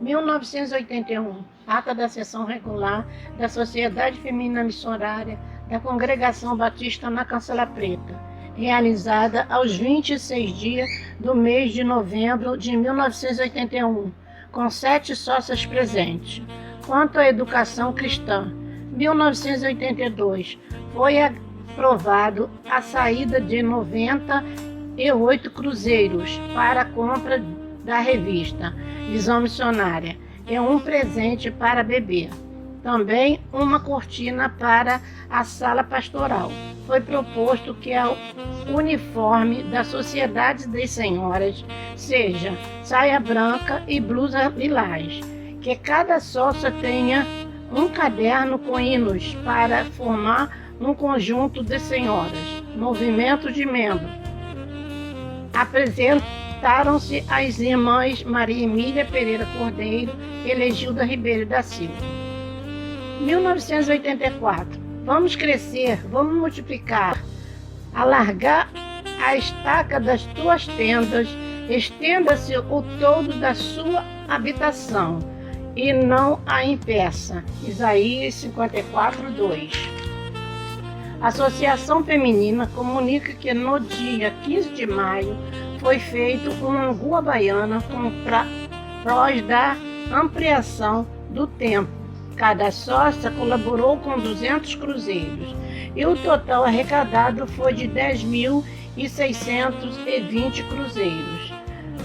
1981, ata da sessão regular da Sociedade Feminina Missionária da Congregação Batista na Cancela Preta, realizada aos 26 dias do mês de novembro de 1981, com 7 sócias presentes. Quanto à educação cristã, 1982, foi aprovado a saída de 98 cruzeiros para a compra da revista Visão Missionária e um presente para bebê. Também uma cortina para a sala pastoral. Foi proposto que o uniforme da Sociedade das Senhoras seja saia branca e blusa lilás, que cada sócia tenha um caderno com hinos para formar um conjunto de senhoras. Movimento de membros. Apresentaram-se as irmãs Maria Emília Pereira Cordeiro e Legilda Ribeiro da Silva. 1984. Vamos crescer, vamos multiplicar, alargar a estaca das tuas tendas, estenda-se o todo da sua habitação e não a impeça. Isaías 54, 2. A Associação Feminina comunica que no dia 15 de maio foi feito uma angu baiana com prós da ampliação do templo. Cada sócia colaborou com 200 cruzeiros e o total arrecadado foi de 10.620 cruzeiros.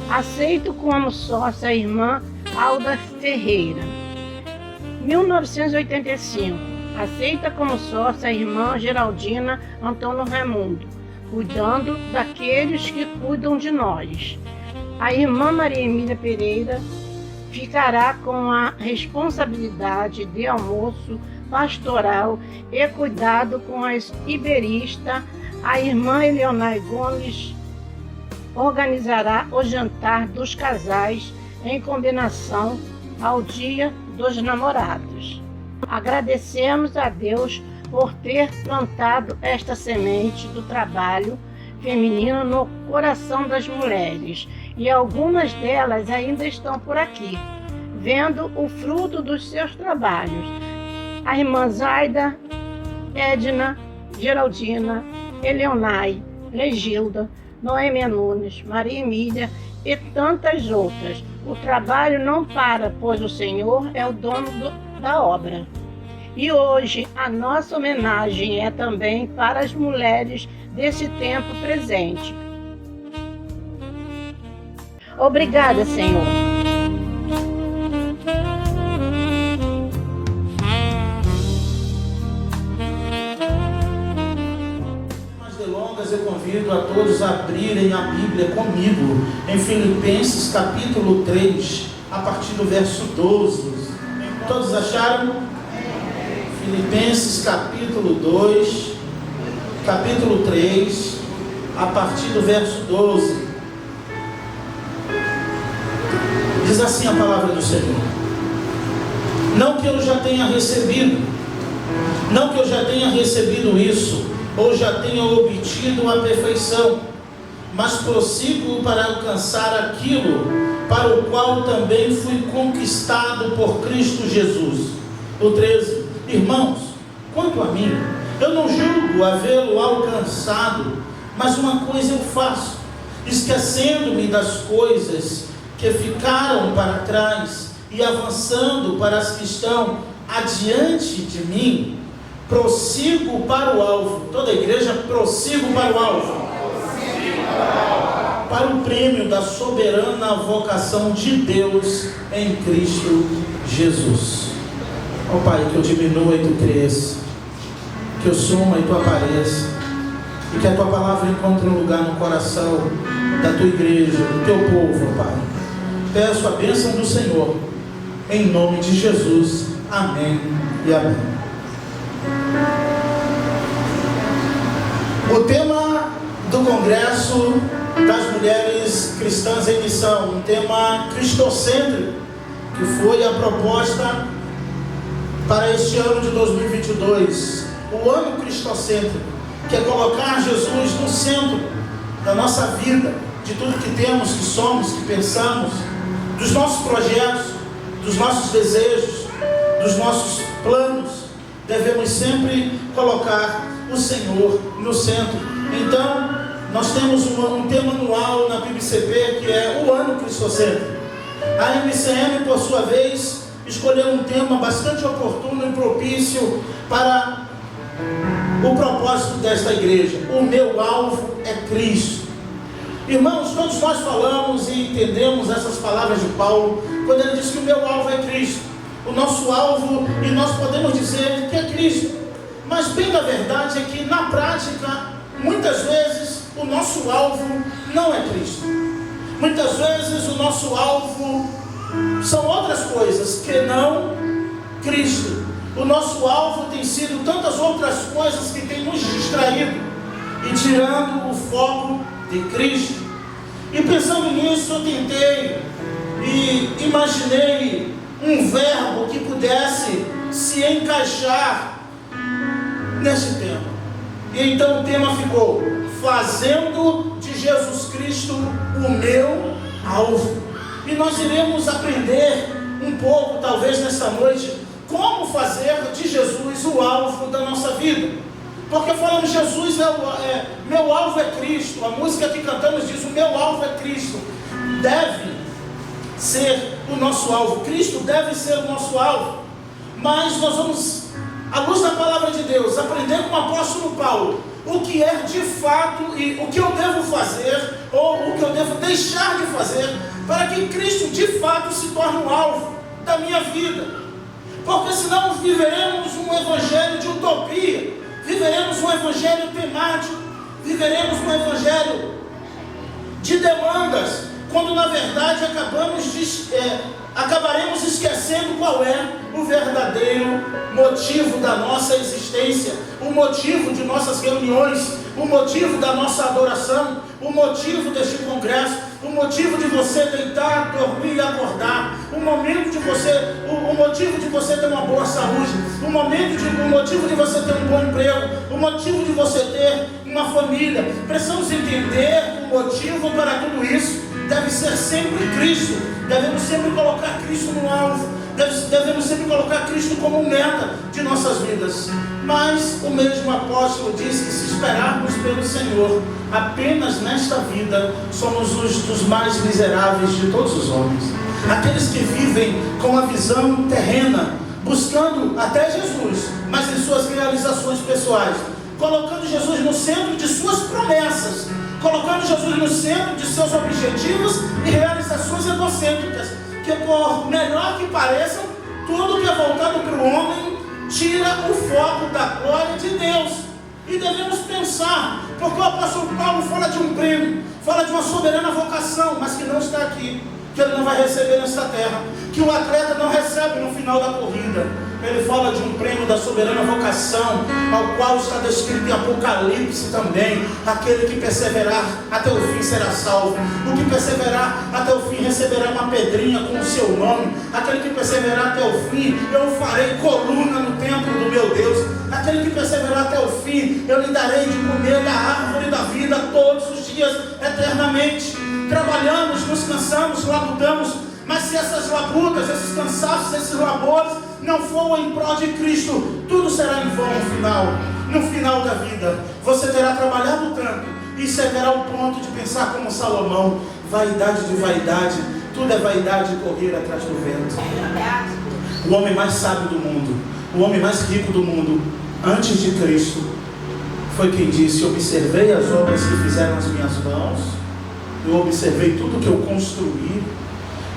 Aceito como sócia a irmã Alda Ferreira. 1985. Aceita como sócia a irmã Geraldina Antônio Raimundo, cuidando daqueles que cuidam de nós. A irmã Maria Emília Pereira ficará com a responsabilidade de almoço pastoral e cuidado com as iberistas. A irmã Eleonai Gomes organizará o jantar dos casais em combinação ao Dia dos Namorados. Agradecemos a Deus por ter plantado esta semente do trabalho feminino no coração das mulheres, e algumas delas ainda estão por aqui, vendo o fruto dos seus trabalhos. A irmã Zaida, Edna, Geraldina, Eleonai, Legilda, Noêmia Nunes, Maria Emília e tantas outras. O trabalho não para, pois o Senhor é o dono da obra. E hoje a nossa homenagem é também para as mulheres desse tempo presente. Obrigada, Senhor. Mais delongas, eu convido a todos a abrirem a Bíblia comigo em Filipenses capítulo 3, a partir do verso 12. Todos acharam? Filipenses capítulo 2, capítulo 3, a partir do verso 12. Diz assim a palavra do Senhor: não que eu já tenha recebido isso, ou já tenha obtido a perfeição, mas prossigo para alcançar aquilo para o qual também fui conquistado por Cristo Jesus. O 13. Irmãos, quanto a mim, eu não julgo havê-lo alcançado, mas uma coisa eu faço, esquecendo-me das coisas que ficaram para trás e avançando para as que estão adiante de mim, prossigo para o alvo. Toda a igreja, prossigo para o alvo. Para o prêmio da soberana vocação de Deus em Cristo Jesus. Ó Pai, que eu diminua e Tu cresça, que eu suma e Tu apareça, e que a Tua palavra encontre um lugar no coração da Tua igreja, do Teu povo, ó Pai. Peço a bênção do Senhor, em nome de Jesus. Amém e amém. O tema do Congresso das Mulheres Cristãs em Missão, um tema cristocêntrico, que foi a proposta para este ano de 2022, o ano cristocêntrico, que é colocar Jesus no centro da nossa vida, de tudo que temos, que somos, que pensamos, dos nossos projetos, dos nossos desejos, dos nossos planos, devemos sempre colocar o Senhor no centro. Então, nós temos um tema anual na PIBCP, que é o Ano Cristocêntrico. A MCM, por sua vez, escolheu um tema bastante oportuno e propício para o propósito desta igreja. O meu alvo é Cristo. Irmãos, todos nós falamos e entendemos essas palavras de Paulo, quando ele diz que o meu alvo é Cristo. O nosso alvo, e nós podemos dizer que é Cristo. Mas bem da verdade é que na prática, muitas vezes, o nosso alvo não é Cristo. Muitas vezes o nosso alvo são outras coisas que não Cristo. O nosso alvo tem sido tantas outras coisas que têm nos distraído e tirando o foco de Cristo. E pensando nisso, eu tentei e imaginei um verbo que pudesse se encaixar nesse tema. E então o tema ficou: fazendo de Jesus Cristo o meu alvo. E nós iremos aprender um pouco, talvez nesta noite, como fazer de Jesus o alvo da nossa vida. Porque falamos, Jesus meu alvo é Cristo. A música que cantamos diz: o meu alvo é Cristo. Deve ser o nosso alvo. Cristo deve ser o nosso alvo. Mas nós vamos, à luz da palavra de Deus, aprender com o apóstolo Paulo o que é de fato e o que eu devo fazer, ou o que eu devo deixar de fazer, para que Cristo de fato se torne o alvo da minha vida. Porque senão viveremos um evangelho de utopia, viveremos um evangelho temático, viveremos um evangelho de demandas, quando na verdade acabaremos esquecendo qual é o verdadeiro motivo da nossa existência, o motivo de nossas reuniões, o motivo da nossa adoração, o motivo deste congresso, o motivo de você deitar, dormir e acordar, o motivo de você ter uma boa saúde, o motivo de você ter um bom emprego, o motivo de você ter uma família. Precisamos entender o motivo para tudo isso. Deve ser sempre Cristo. Devemos sempre colocar Cristo no alvo. Devemos sempre colocar Cristo como meta de nossas vidas. Mas o mesmo apóstolo diz que se esperarmos pelo Senhor apenas nesta vida, somos os dos mais miseráveis de todos os homens. Aqueles que vivem com a visão terrena, buscando até Jesus, mas em suas realizações pessoais, colocando Jesus no centro de suas promessas, colocando Jesus no centro de seus objetivos e realizações egocêntricas, que por melhor que pareçam, tudo que é voltado para o homem tira o foco da glória de Deus. E devemos pensar, porque o apóstolo Paulo fala de um prêmio, fala de uma soberana vocação, mas que não está aqui, que ele não vai receber nesta terra, que o atleta não recebe no final da corrida. Ele fala de um prêmio da soberana vocação, ao qual está descrito em Apocalipse também: aquele que perseverar até o fim será salvo, o que perseverar até o fim receberá uma pedrinha com o seu nome, aquele que perseverar até o fim, eu farei coluna no templo do meu Deus, aquele que perseverar até o fim, eu lhe darei de comer da árvore da vida todos os dias, eternamente. Trabalhamos, nos cansamos, labutamos, mas se essas labutas, esses cansaços, esses labores não for em prol de Cristo, tudo será em vão no final da vida. Você terá trabalhado tanto e chegará ao ponto de pensar como Salomão: vaidade de vaidade, tudo é vaidade e correr atrás do vento. O homem mais sábio do mundo, o homem mais rico do mundo, antes de Cristo, foi quem disse: observei as obras que fizeram as minhas mãos, eu observei tudo que eu construí,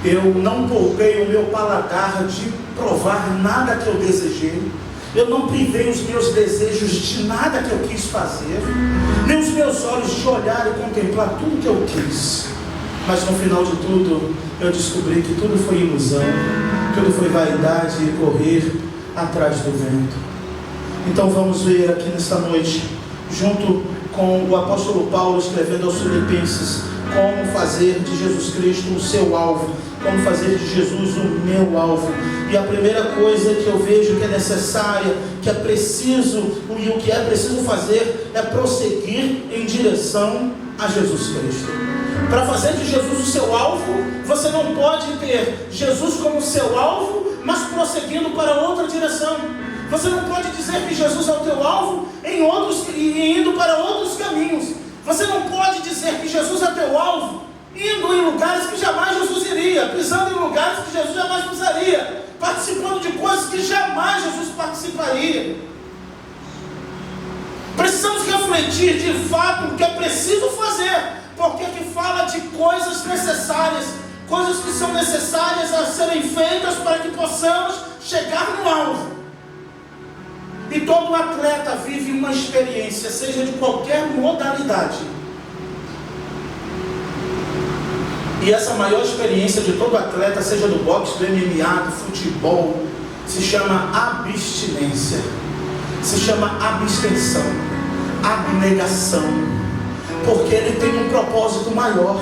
eu não poupei o meu paladar de provar nada que eu desejei, eu não privei os meus desejos de nada que eu quis fazer, nem os meus olhos de olhar e contemplar tudo que eu quis. Mas no final de tudo, eu descobri que tudo foi ilusão, tudo foi vaidade e correr atrás do vento. Então vamos ver aqui nesta noite, junto com o apóstolo Paulo escrevendo aos Filipenses, como fazer de Jesus Cristo o seu alvo, como fazer de Jesus o meu alvo. E a primeira coisa que eu vejo que é necessária, que é preciso, e o que é preciso fazer, é prosseguir em direção a Jesus Cristo. Para fazer de Jesus o seu alvo, você não pode ter Jesus como seu alvo, mas prosseguindo para outra direção. Você não pode dizer que Jesus é o teu alvo e indo para outros caminhos. Você não pode dizer que Jesus é teu alvo, indo em lugares que jamais Jesus iria, pisando em lugares que Jesus jamais pisaria, participando de coisas que jamais Jesus participaria. Precisamos refletir de fato o que é preciso fazer, porque aqui fala de coisas necessárias, coisas que são necessárias a serem feitas para que possamos chegar no alvo. E todo atleta vive uma experiência, seja de qualquer modalidade. E essa maior experiência de todo atleta, seja do boxe, do MMA, do futebol, se chama abstinência, se chama abstenção, abnegação, porque ele tem um propósito maior.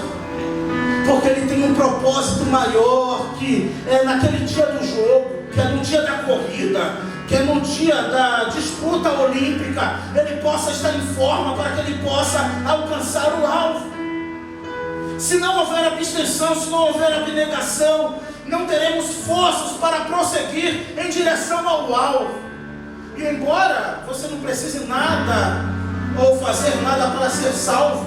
Porque ele tem um propósito maior, que é naquele dia do jogo, que é no dia da corrida, que é no dia da disputa olímpica, ele possa estar em forma para que ele possa alcançar o alvo. Se não houver abstenção, se não houver abnegação, não teremos forças para prosseguir em direção ao alvo. E embora você não precise nada ou fazer nada para ser salvo,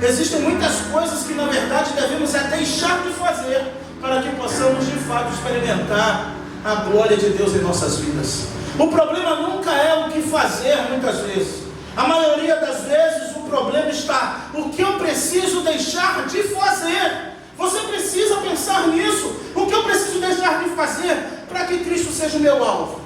existem muitas coisas que na verdade devemos deixar de fazer para que possamos de fato experimentar a glória de Deus em nossas vidas. O problema nunca é o que fazer muitas vezes. A maioria das vezes o problema está o que eu preciso deixar de fazer. Você precisa pensar nisso. O que eu preciso deixar de fazer para que Cristo seja o meu alvo?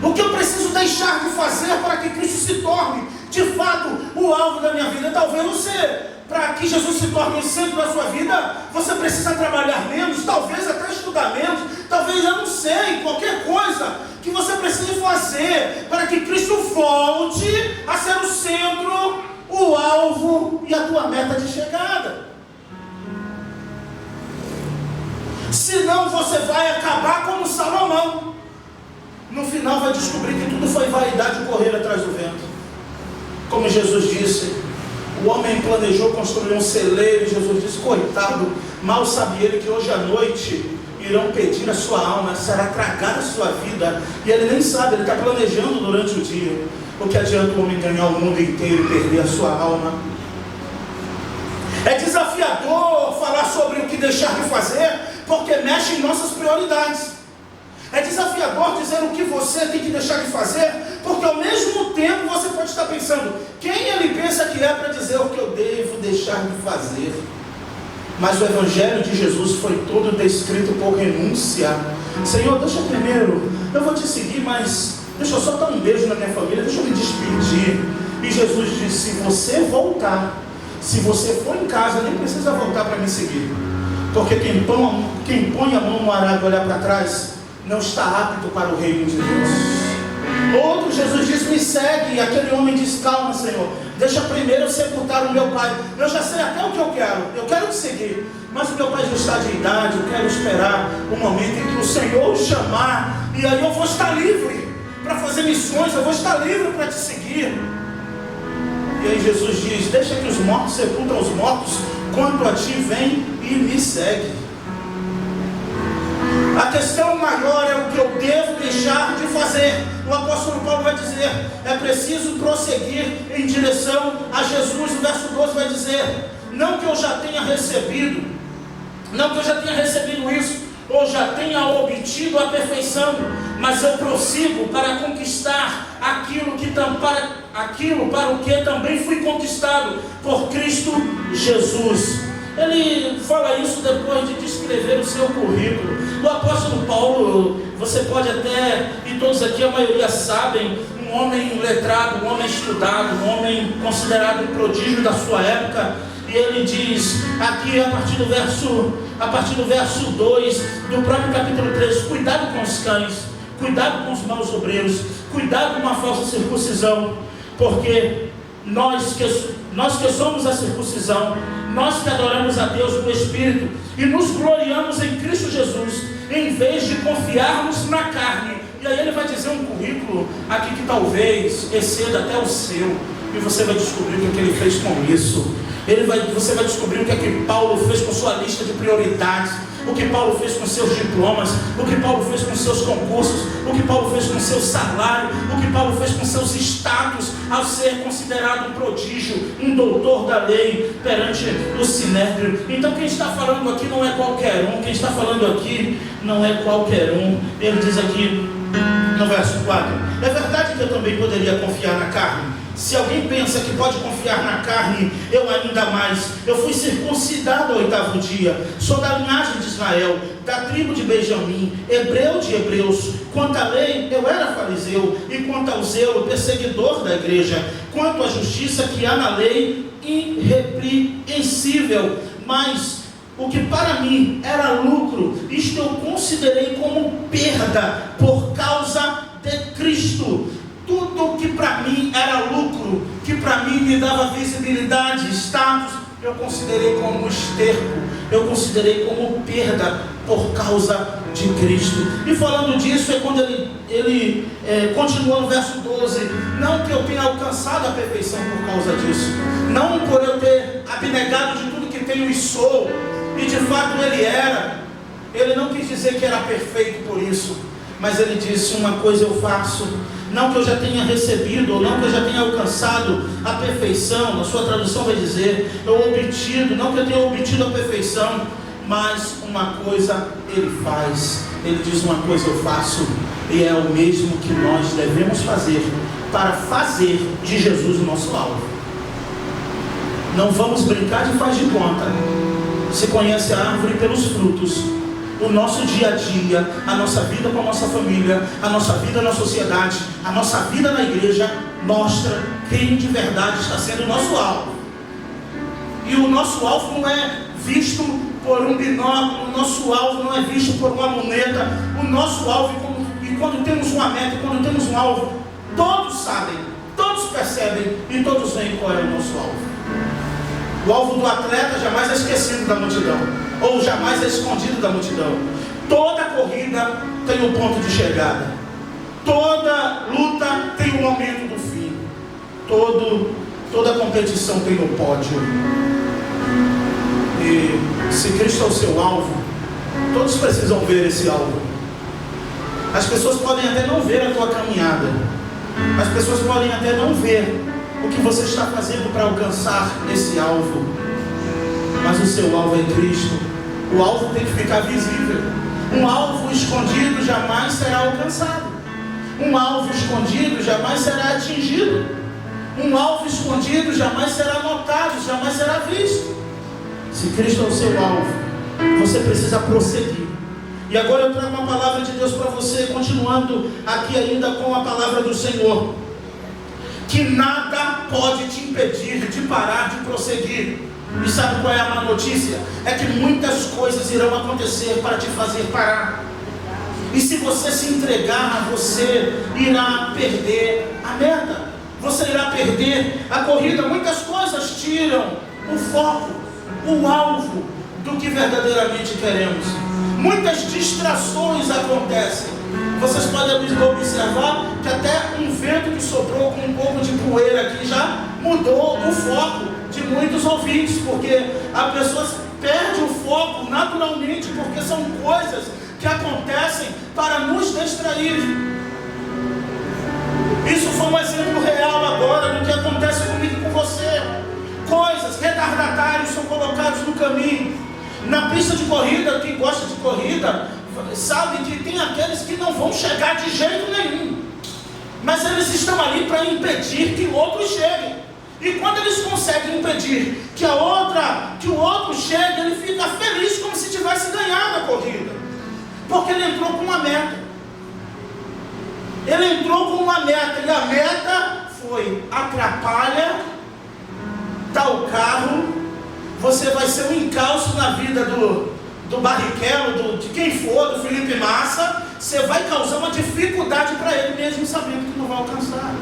O que eu preciso deixar de fazer para que Cristo se torne de fato o alvo da minha vida? Talvez você, para que Jesus se torne o centro da sua vida, você precisa trabalhar menos, talvez até estudar menos, talvez, eu não sei, qualquer coisa que você precise fazer para que Cristo volte a ser o centro, o alvo e a tua meta de chegada. Senão você vai acabar como Salomão. No final vai descobrir que tudo foi vaidade, correr atrás do vento. Como Jesus disse, o homem planejou construir um celeiro e Jesus disse, coitado, mal sabe ele que hoje à noite irão pedir a sua alma, será tragada a sua vida, e ele nem sabe, ele está planejando durante o dia. O que adianta o homem ganhar o mundo inteiro e perder a sua alma? É desafiador falar sobre o que deixar de fazer, porque mexe em nossas prioridades. É desafiador dizer o que você tem que deixar de fazer, porque ao mesmo tempo você pode estar pensando, quem ele pensa que é para dizer o que eu devo deixar de fazer? Mas o Evangelho de Jesus foi todo descrito por renúncia. Senhor, deixa primeiro, eu vou te seguir, mas deixa eu só dar um beijo na minha família, deixa eu me despedir. E Jesus disse, se você voltar, se você for em casa, nem precisa voltar para me seguir, porque quem põe a mão no arado e olhar para trás, não está apto para o reino de Deus. Outro, Jesus disse, me segue. E aquele homem disse, calma, Senhor, deixa primeiro eu sepultar o meu pai. Eu já sei até o que eu quero te seguir, mas o meu pai já está de idade, eu quero esperar o momento em que o Senhor o chamar, e aí eu vou estar livre para fazer missões, eu vou estar livre para te seguir. E aí Jesus diz, deixa que os mortos sepultam os mortos, quanto a ti vem e me segue. A questão maior é o que eu devo deixar de fazer. O apóstolo Paulo vai dizer, é preciso prosseguir em direção a Jesus. O verso 12 vai dizer, não que eu já tenha recebido isso, ou já tenha obtido a perfeição, mas eu prossigo para conquistar aquilo para o que também fui conquistado por Cristo Jesus. Ele fala isso depois de descrever o seu currículo. O apóstolo Paulo, você pode até, e todos aqui, a maioria sabem, um homem letrado, um homem estudado, um homem considerado um prodígio da sua época. E ele diz aqui a partir do verso 2 do próprio capítulo 3, cuidado com os cães, cuidado com os maus obreiros, cuidado com a falsa circuncisão, porque nós que somos a circuncisão, nós que adoramos a Deus no Espírito e nos gloriamos em Cristo Jesus, em vez de confiarmos na carne. E aí ele vai dizer um currículo aqui que talvez exceda até o seu. e você vai descobrir o que ele fez com isso. Você vai descobrir o que Paulo fez com sua lista de prioridades, o que Paulo fez com seus diplomas, o que Paulo fez com seus concursos, o que Paulo fez com seu salário, o que Paulo fez com seus status ao ser considerado um prodígio, um doutor da lei perante o Sinédrio. Então quem está falando aqui não é qualquer um, quem está falando aqui não é qualquer um. Ele diz aqui no verso 4: é verdade que eu também poderia confiar na carne. Se alguém pensa que pode confiar na carne, eu ainda mais. Eu fui circuncidado ao 8º dia, sou da linhagem de Israel, da tribo de Benjamim, hebreu de hebreus. Quanto à lei, eu era fariseu, e quanto ao zelo, perseguidor da igreja. Quanto à justiça que há na lei, irrepreensível. Mas o que para mim era lucro, isto eu considerei como perda por causa de Cristo. Tudo que para mim era lucro, que para mim me dava visibilidade, status, eu considerei como esterco, eu considerei como perda por causa de Cristo. E falando disso é quando ele continua no verso 12: não que eu tenha alcançado a perfeição por causa disso, não por eu ter abnegado de tudo que tenho e sou, e de fato ele era. Ele não quis dizer que era perfeito por isso, mas ele disse: uma coisa eu faço, não que eu já tenha recebido, ou não que eu já tenha alcançado a perfeição. Na sua tradução vai dizer, eu obtido, não que eu tenha obtido a perfeição, mas uma coisa ele faz. Ele diz: uma coisa eu faço, e é o mesmo que nós devemos fazer, para fazer de Jesus o nosso alvo. Não vamos brincar de faz de conta. Se conhece a árvore pelos frutos. O nosso dia a dia, a nossa vida com a nossa família, a nossa vida na sociedade, a nossa vida na igreja, mostra quem de verdade está sendo o nosso alvo. E o nosso alvo não é visto por um binóculo, o nosso alvo não é visto por uma luneta. O nosso alvo, e quando temos uma meta, quando temos um alvo, todos sabem, todos percebem e todos veem qual é o nosso alvo. O alvo do atleta jamais é esquecido da multidão, ou jamais é escondido da multidão. Toda corrida tem um ponto de chegada, toda luta tem um momento do fim, toda competição tem um pódio. E se Cristo é o seu alvo, todos precisam ver esse alvo. As pessoas podem até não ver a tua caminhada, as pessoas podem até não ver o que você está fazendo para alcançar esse alvo, mas o seu alvo é Cristo. O alvo tem que ficar visível. Um alvo escondido jamais será alcançado. Um alvo escondido jamais será atingido. Um alvo escondido jamais será notado, jamais será visto. Se Cristo é o seu alvo, você precisa prosseguir. E agora eu trago uma palavra de Deus para você, continuando aqui ainda com a palavra do Senhor. Que nada pode te impedir de parar de prosseguir. E sabe qual é a má notícia? É que muitas coisas irão acontecer para te fazer parar. E se você se entregar, você irá perder a meta, você irá perder a corrida. Muitas coisas tiram o foco, o alvo do que verdadeiramente queremos. Muitas distrações acontecem. Vocês podem observar que até um vento que soprou com um pouco de poeira aqui já mudou o foco de muitos ouvintes, porque a pessoa perde o foco naturalmente, porque são coisas que acontecem para nos distrair. Isso foi um exemplo real agora do que acontece comigo e com você. Coisas, retardatários são colocados no caminho. Na pista de corrida, quem gosta de corrida sabe que tem aqueles que não vão chegar de jeito nenhum, mas eles estão ali para impedir que outros cheguem. E quando eles conseguem impedir que o outro chegue, ele fica feliz, como se tivesse ganhado a corrida, porque ele entrou com uma meta. Ele entrou com uma meta, e a meta foi: atrapalha tal carro, você vai ser um encalço na vida do Barrichello, de quem for, do Felipe Massa. Você vai causar uma dificuldade para ele, mesmo sabendo que não vai alcançar.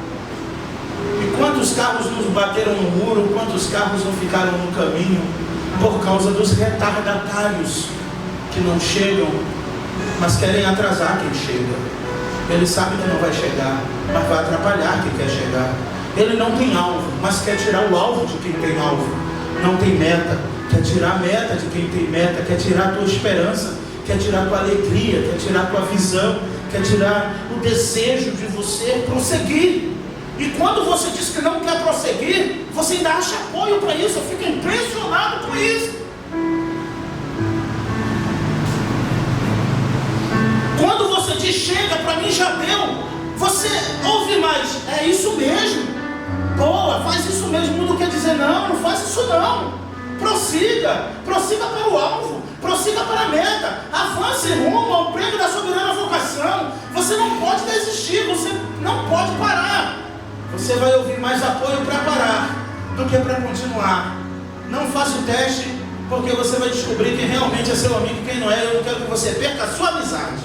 E quantos carros nos bateram no muro, quantos carros não ficaram no caminho por causa dos retardatários que não chegam, mas querem atrasar quem chega. Ele sabe que não vai chegar, mas vai atrapalhar quem quer chegar. Ele não tem alvo, mas quer tirar o alvo de quem tem alvo. Não tem meta, quer tirar a meta de quem tem meta, quer tirar a tua esperança, quer tirar a tua alegria, quer tirar a tua visão, quer tirar o desejo de você prosseguir. E quando você diz que não quer prosseguir, você ainda acha apoio para isso. Eu fico impressionado com isso. Quando você diz chega, para mim já deu, você ouve mais, é isso mesmo, boa, faz isso mesmo. Não quer dizer não faz isso não. Prossiga para o alvo, prossiga para a meta, avance rumo ao prêmio da soberana vocação. Você não pode desistir, você não pode parar. Você vai ouvir mais apoio para parar do que para continuar. Não faça o teste, porque você vai descobrir quem realmente é seu amigo e quem não é. Eu não quero que você perca a sua amizade,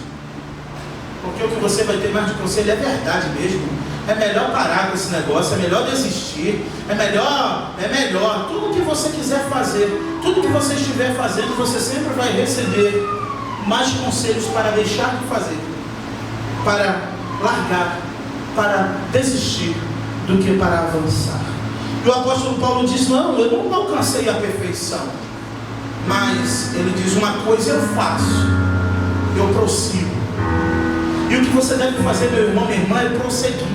porque o que você vai ter mais de conselho é verdade mesmo. É melhor parar com esse negócio, é melhor desistir, é melhor. Tudo que você quiser fazer, tudo que você estiver fazendo, você sempre vai receber mais conselhos para deixar de fazer, para largar, para desistir, do que para avançar. E o apóstolo Paulo diz, não, eu não alcancei a perfeição, mas ele diz, uma coisa eu faço, eu prossigo. E o que você deve fazer, meu irmão, minha irmã, é prosseguir.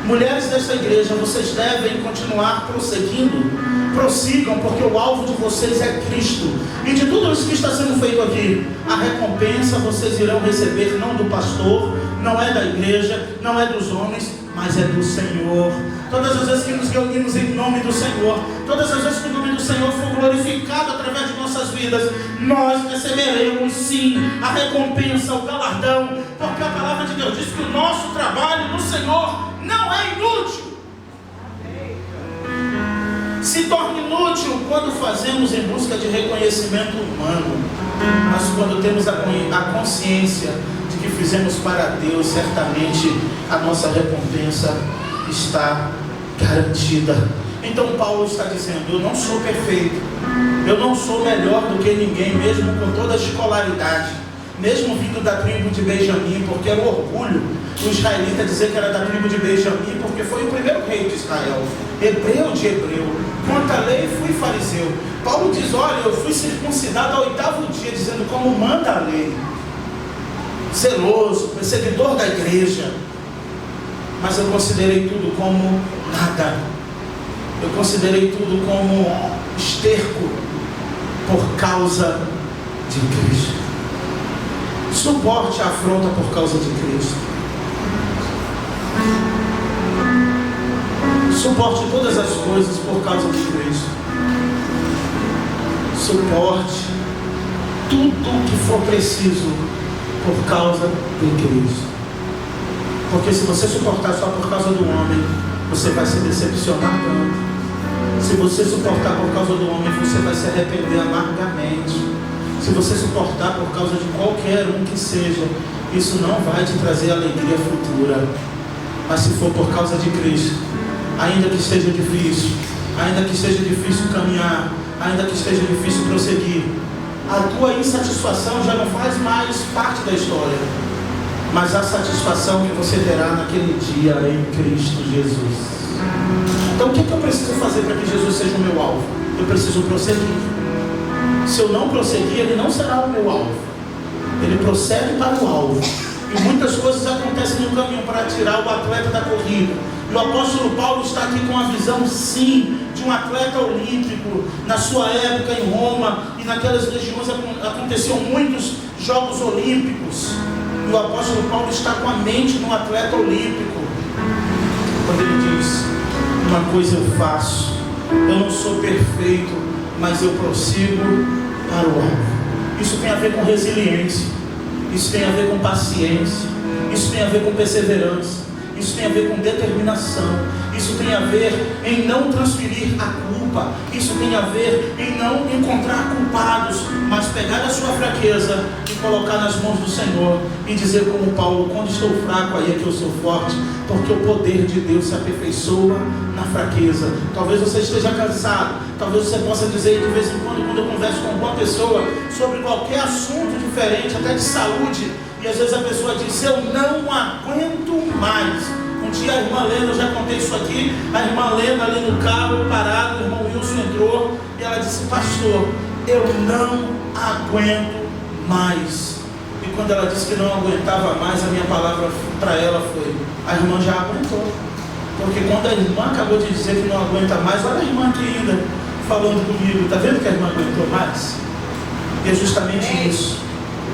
Mulheres desta igreja, vocês devem continuar prosseguindo. Prossigam, porque o alvo de vocês é Cristo. E de tudo isso que está sendo feito aqui, a recompensa vocês irão receber, não do pastor, não é da igreja, não é dos homens, mas é do Senhor. Todas as vezes que nos reunimos em nome do Senhor, todas as vezes que o nome do Senhor for glorificado através de nossas vidas, nós receberemos sim a recompensa, o galardão, porque a palavra de Deus diz que o nosso trabalho no Senhor não é inútil. Se torna inútil quando fazemos em busca de reconhecimento humano, mas quando temos a consciência de que fizemos para Deus, certamente a nossa recompensa está garantida. Então Paulo está dizendo, eu não sou perfeito, eu não sou melhor do que ninguém, mesmo com toda a escolaridade, mesmo vindo da tribo de Benjamim, porque era um orgulho o israelita dizer que era da tribo de Benjamim, porque foi o primeiro rei de Israel, hebreu de hebreu, quanto à lei fui fariseu. Paulo diz, olha, eu fui circuncidado ao 8º dia, dizendo como manda a lei, zeloso, perseguidor da igreja, mas eu considerei tudo como nada, eu considerei tudo como esterco por causa de Cristo. Suporte a afronta por causa de Cristo. Suporte todas as coisas por causa de Cristo. Suporte tudo que for preciso por causa de Cristo. Porque se você suportar só por causa do homem, você vai se decepcionar tanto. Se você suportar por causa do homem, você vai se arrepender amargamente. Se você suportar por causa de qualquer um que seja, isso não vai te trazer alegria futura. Mas se for por causa de Cristo, ainda que esteja difícil caminhar, ainda que esteja difícil prosseguir, a tua insatisfação já não faz mais parte da história, mas a satisfação que você terá naquele dia em Cristo Jesus. Então o que eu preciso fazer para que Jesus seja o meu alvo? Eu preciso prosseguir. Se eu não prosseguir, ele não será o meu alvo. Ele prossegue para o alvo. E muitas coisas acontecem no caminho para tirar o atleta da corrida. E o apóstolo Paulo está aqui com a visão, sim, de um atleta olímpico. Na sua época em Roma e naquelas regiões aconteciam muitos Jogos Olímpicos. E o apóstolo Paulo está com a mente de um atleta olímpico. Quando ele diz, uma coisa eu faço, eu não sou perfeito, mas eu prossigo para o alvo. Isso tem a ver com resiliência, isso tem a ver com paciência, isso tem a ver com perseverança, isso tem a ver com determinação, isso tem a ver em não transferir a culpa, isso tem a ver em não encontrar culpados, mas pegar a sua fraqueza e colocar nas mãos do Senhor e dizer como Paulo, quando estou fraco aí é que eu sou forte, porque o poder de Deus se aperfeiçoa na fraqueza. Talvez você esteja cansado, talvez você possa dizer de vez em quando eu converso com alguma pessoa sobre qualquer assunto diferente, até de saúde, e às vezes a pessoa diz, eu não aguento mais. Um dia a irmã Lena, eu já contei isso aqui, a irmã Lena ali no carro, parado, o irmão Wilson entrou e ela disse: pastor, eu não aguento mais. E quando ela disse que não aguentava mais, a minha palavra para ela foi: a irmã já aguentou. Porque quando a irmã acabou de dizer que não aguenta mais, olha a irmã aqui ainda falando comigo, está vendo que a irmã aguentou mais? E é justamente isso.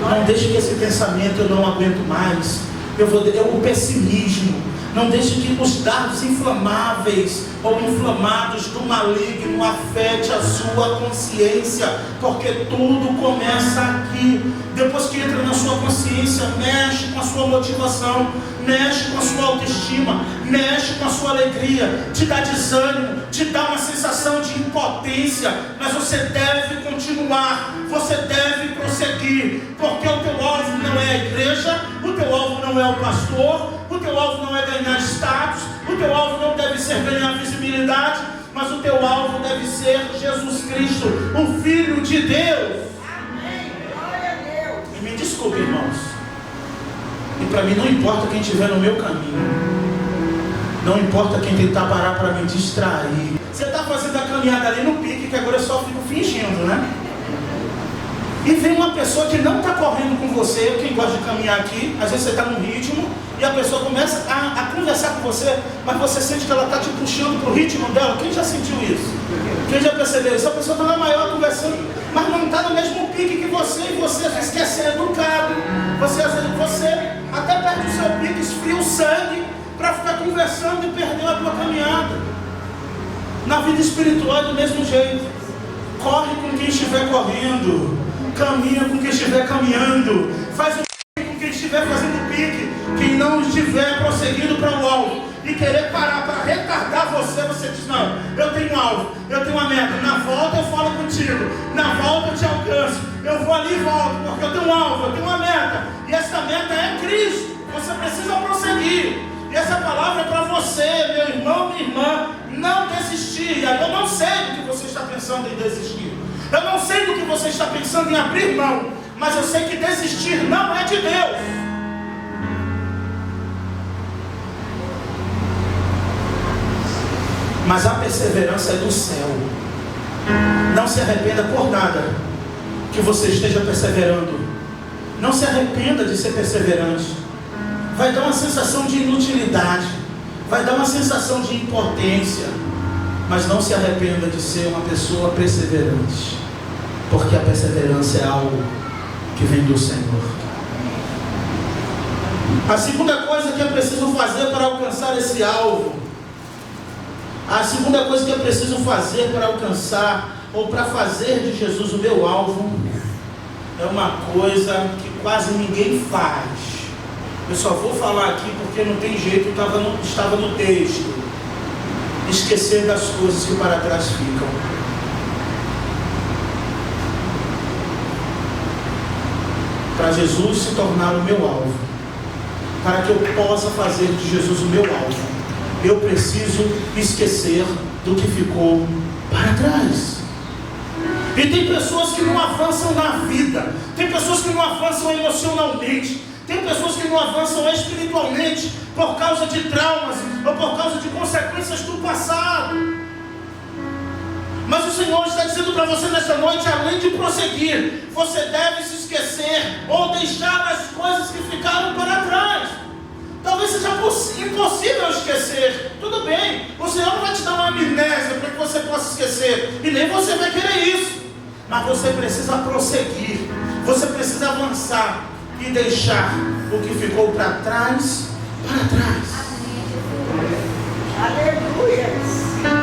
Não deixe que esse pensamento, eu não aguento mais, é o pessimismo. Não deixe que os dardos inflamáveis ou inflamados do maligno afete a sua consciência, porque tudo começa aqui. Depois que entra na sua consciência, mexe com a sua motivação, mexe com a sua autoestima, mexe com a sua alegria, te dá desânimo, te dá uma sensação de impotência. Mas você deve continuar, você deve prosseguir, porque o teu alvo não é a igreja, o teu alvo não é o pastor, o teu alvo não é ganhar status, o teu alvo não deve ser ganhar visibilidade, mas o teu alvo deve ser Jesus Cristo, o Filho de Deus. Amém. Glória a Deus. E me desculpe, irmãos, e para mim não importa quem estiver no meu caminho, não importa quem tentar parar para me distrair. Você está fazendo a caminhada ali no pique, que agora eu só fico fingindo, né? E vem uma pessoa que não está correndo com você, quem gosta de caminhar aqui, às vezes você está no ritmo, e a pessoa começa a conversar com você, mas você sente que ela está te puxando para o ritmo dela. Quem já sentiu isso? Quem já percebeu isso? A pessoa está na maior conversando, mas não está no mesmo pique que você, e você às vezes quer ser educado, você até perde o seu pique, esfria o sangue, para ficar conversando e perder a tua caminhada. Na vida espiritual é do mesmo jeito. Corre com quem estiver correndo, caminha com quem estiver caminhando, faz o pique com quem estiver fazendo pique. Quem não estiver prosseguindo para o alvo e querer parar para retardar você, você diz: não, eu tenho um alvo, eu tenho uma meta, na volta eu falo contigo, na volta eu te alcanço, eu vou ali e volto, porque eu tenho um alvo, eu tenho uma meta, e essa meta é Cristo. Você precisa prosseguir, e essa palavra é para você, meu irmão, minha irmã, não desistir. Eu não sei do que você está pensando em desistir, eu não sei do que você está pensando em abrir mão, mas eu sei que desistir não é de Deus. Mas a perseverança é do céu. Não se arrependa por nada que você esteja perseverando. Não se arrependa de ser perseverante. Vai dar uma sensação de inutilidade, vai dar uma sensação de impotência, mas não se arrependa de ser uma pessoa perseverante, porque a perseverança é algo que vem do Senhor. A segunda coisa que é preciso fazer para alcançar esse alvo, a segunda coisa que eu preciso fazer para alcançar, ou para fazer de Jesus o meu alvo, é uma coisa que quase ninguém faz. Eu só vou falar aqui porque não tem jeito, estava no texto. Esquecer das coisas que para trás ficam. Para Jesus se tornar o meu alvo, para que eu possa fazer de Jesus o meu alvo, eu preciso esquecer do que ficou para trás. E tem pessoas que não avançam na vida, tem pessoas que não avançam emocionalmente, tem pessoas que não avançam espiritualmente por causa de traumas ou por causa de consequências do passado. Mas o Senhor está dizendo para você nesta noite, além de prosseguir, você deve se esquecer ou deixar as coisas que ficaram para trás. Talvez seja impossível esquecer, tudo bem, o Senhor não vai te dar uma amnésia para que você possa esquecer, e nem você vai querer isso, mas você precisa prosseguir, você precisa avançar e deixar o que ficou para trás, para trás. Aleluia!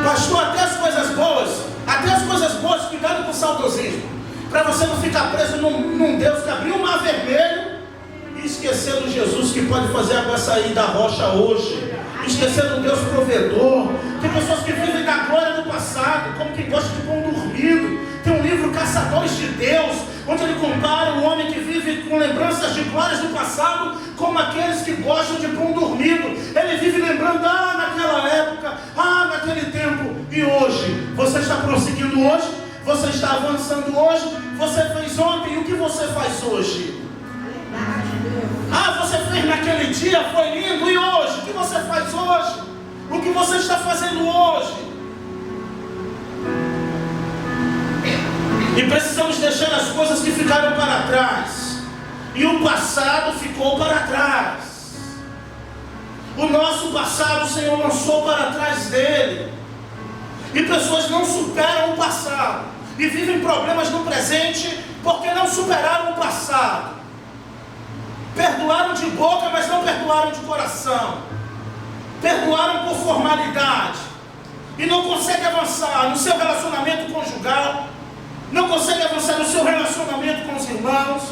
Pastor, até as coisas boas, cuidado com o saudosismo, para você não ficar preso num Deus que abriu o mar vermelho, esquecendo Jesus que pode fazer água sair da rocha hoje, esquecendo o Deus provedor. Tem pessoas que vivem da glória do passado, como quem gosta de pão dormido. Tem um livro, Caçadores de Deus, onde ele compara o homem que vive com lembranças de glórias do passado como aqueles que gostam de pão dormido. Ele vive lembrando, naquela época, naquele tempo. E hoje, você está prosseguindo hoje? Você está avançando hoje? Você fez ontem, e o que você faz hoje? Ah, você fez naquele dia, foi lindo, e hoje? O que você faz hoje? O que você está fazendo hoje? E precisamos deixar as coisas que ficaram para trás. E o passado ficou para trás. O nosso passado o Senhor lançou para trás dele. E pessoas não superam o passado. E vivem problemas no presente porque não superaram o passado. Perdoaram de boca, mas não perdoaram de coração. Perdoaram por formalidade. E não conseguem avançar no seu relacionamento conjugal. Não consegue avançar no seu relacionamento com os irmãos.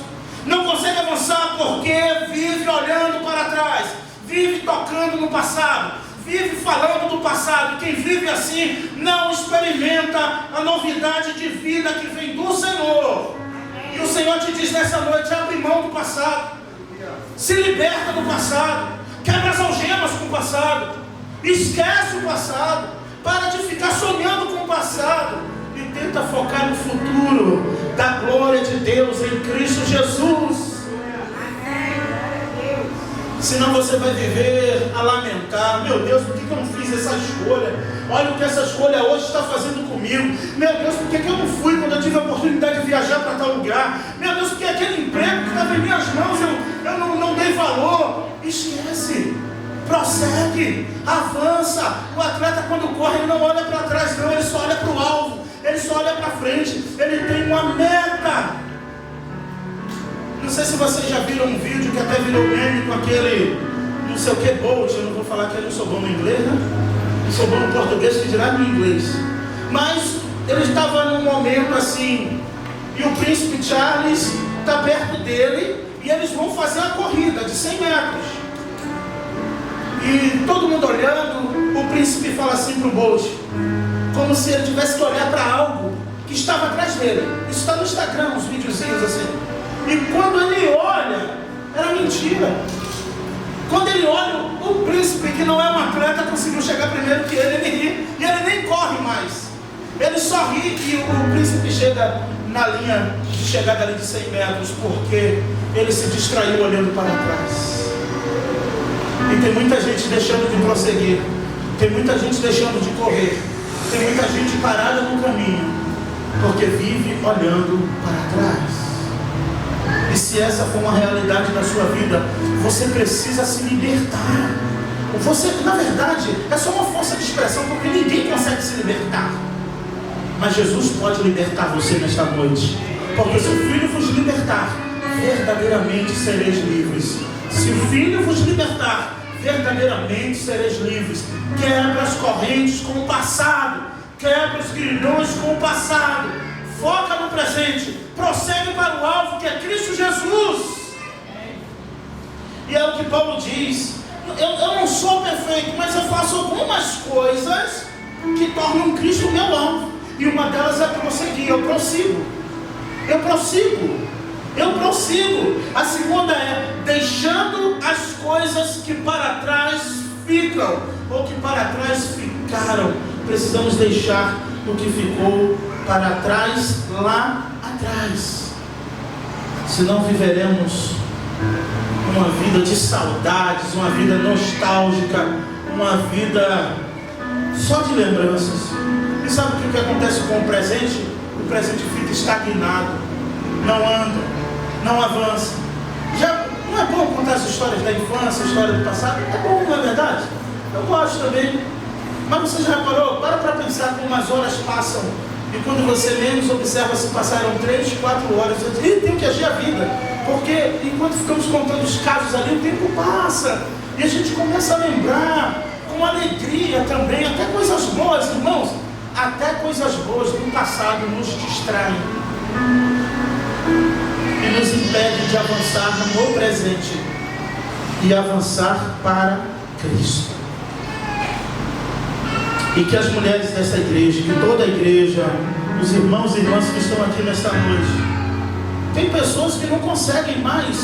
Não consegue avançar porque vive olhando para trás. Vive tocando no passado. Vive falando do passado. Quem vive assim não experimenta a novidade de vida que vem do Senhor. E o Senhor te diz nessa noite: abre mão do passado. Se liberta do passado. Quebra as algemas com o passado. Esquece o passado. Para de ficar sonhando com o passado. E tenta focar no futuro da glória de Deus em Cristo Jesus. Senão você vai viver a lamentar: meu Deus, por que eu não fiz essa escolha? Olha o que essa escolha hoje está fazendo comigo. Meu Deus, por que eu não fui quando eu tive a oportunidade de viajar para tal lugar? Meu Deus, porque aquele emprego que estava em minhas mãos eu não dei valor. Esquece. Prossegue. Avança. O atleta, quando corre, ele não olha para trás não. Ele só olha para o alvo. Ele só olha para frente. Ele tem uma meta. Não sei se vocês já viram um vídeo que até virou meme com aquele, não sei o que, Bolt. Eu não vou falar que eu não sou bom no inglês, né? Não sou bom no português, que dirá no inglês. Mas ele estava num momento assim, e o príncipe Charles está perto dele, e eles vão fazer uma corrida de 100 metros. E todo mundo olhando, o príncipe fala assim para o Bolt, como se ele tivesse que olhar para algo que estava atrás dele. Isso está no Instagram, uns videozinhos assim. E quando ele olha, era mentira. Quando ele olha, o príncipe, que não é um atleta, conseguiu chegar primeiro que ele ri. E ele nem corre mais. Ele só ri e o príncipe chega na linha de chegada ali de 100 metros, porque ele se distraiu olhando para trás. E tem muita gente deixando de prosseguir. Tem muita gente deixando de correr. Tem muita gente parada no caminho, porque vive olhando para trás. E se essa for uma realidade na sua vida, você precisa se libertar. Você, na verdade, é só uma força de expressão, porque ninguém consegue se libertar. Mas Jesus pode libertar você nesta noite. Porque se o Filho vos libertar, verdadeiramente sereis livres. Se o Filho vos libertar, verdadeiramente sereis livres. Quebra as correntes com o passado. Quebra os grilhões com o passado. Foca no presente. Prossegue para o alvo, que é Cristo Jesus. E é o que Paulo diz: eu não sou perfeito, mas eu faço algumas coisas que tornam Cristo meu alvo. E uma delas é prosseguir. Eu prossigo. A segunda é deixando as coisas que para trás ficam, ou que para trás ficaram. Precisamos deixar o que ficou para trás, lá atrás. Senão viveremos uma vida de saudades, uma vida nostálgica, uma vida só de lembranças. E sabe o que acontece com o presente? O presente fica estagnado, não anda, não avança. Já não é bom contar as histórias da infância, a história do passado? É bom, não é verdade? Eu gosto também. Mas você já reparou? Para pensar como as horas passam. E quando você menos observa, se passaram 3, 4 horas, você diz: tem que agir a vida. Porque enquanto ficamos contando os casos ali, o tempo passa. E a gente começa a lembrar com alegria também, até coisas boas, irmãos. Até coisas boas do passado nos distraem. E nos impedem de avançar no presente. E avançar para Cristo. E que as mulheres dessa igreja, que toda a igreja, os irmãos e irmãs que estão aqui nesta noite, tem pessoas que não conseguem mais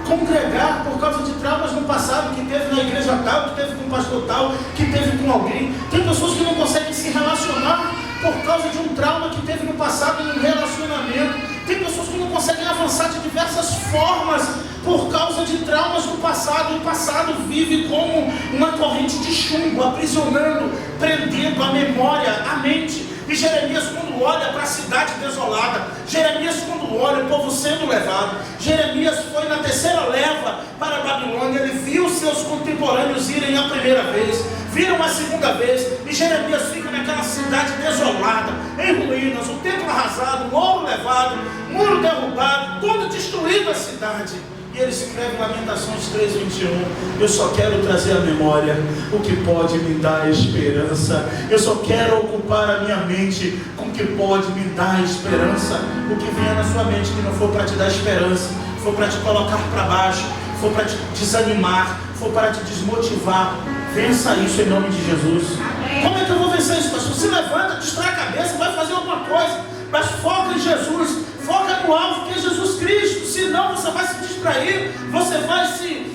congregar por causa de traumas no passado, que teve na igreja tal, que teve com o pastor tal, que teve com alguém. Tem pessoas que não conseguem se relacionar por causa de um trauma que teve no passado em um relacionamento. Tem pessoas que não conseguem avançar de diversas formas, por causa de traumas do passado. O passado vive como uma corrente de chumbo, aprisionando, prendendo a memória, a mente. E Jeremias, quando olha para a cidade desolada, Jeremias, quando olha o povo sendo levado, Jeremias foi na terceira leva para a Babilônia. Ele viu seus contemporâneos irem a primeira vez, viram a segunda vez, e Jeremias fica naquela cidade desolada, em ruínas, o templo arrasado, o ouro levado, muro derrubado, tudo destruído a cidade. E ele escreve Lamentações 3:21. Eu só quero trazer à memória o que pode me dar esperança. Eu só quero ocupar a minha mente com o que pode me dar esperança. O que vier na sua mente que não for para te dar esperança, for para te colocar para baixo, for para te desanimar, for para te desmotivar, vença isso em nome de Jesus. Como é que eu vou vencer isso, pastor? Se levanta, distrai a cabeça, vai fazer alguma coisa, mas foca em Jesus, foca no alvo que é Jesus Cristo. Senão você vai se distrair, você vai se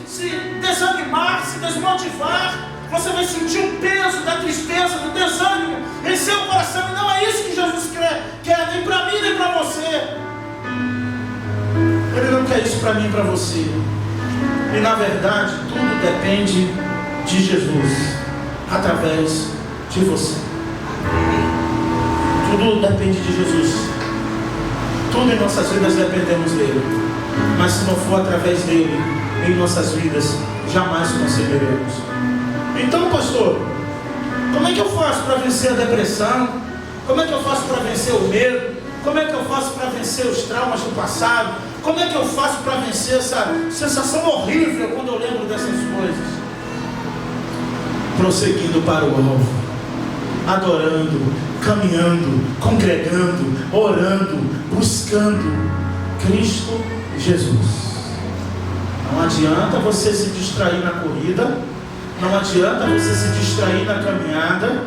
desanimar, se desmotivar, você vai sentir o peso da tristeza, do desânimo em seu coração. E não é isso que Jesus quer nem para mim nem para você. Ele não quer isso para mim e para você. E na verdade tudo depende de Jesus através de você. Tudo depende de Jesus. Tudo em nossas vidas dependemos dele. Mas se não for através dele em nossas vidas, jamais conseguiremos. Então, pastor, como é que eu faço para vencer a depressão? Como é que eu faço para vencer o medo? Como é que eu faço para vencer os traumas do passado? Como é que eu faço para vencer essa sensação horrível quando eu lembro dessas coisas? Prosseguindo para o alvo, adorando, caminhando, congregando, orando, buscando Cristo Jesus. Não adianta você se distrair na corrida, não adianta você se distrair na caminhada.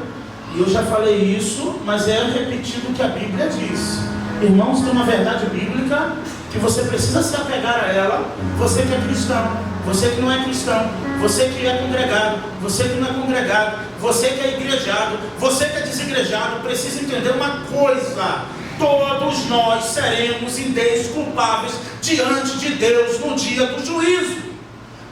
E eu já falei isso, mas é repetido o que a Bíblia diz. Irmãos, tem uma verdade bíblica que você precisa se apegar a ela. Você que é cristão, você que não é cristão, você que é congregado, você que não é congregado, você que é igrejado, você que é desigrejado, precisa entender uma coisa: todos nós seremos indesculpáveis diante de Deus no dia do juízo.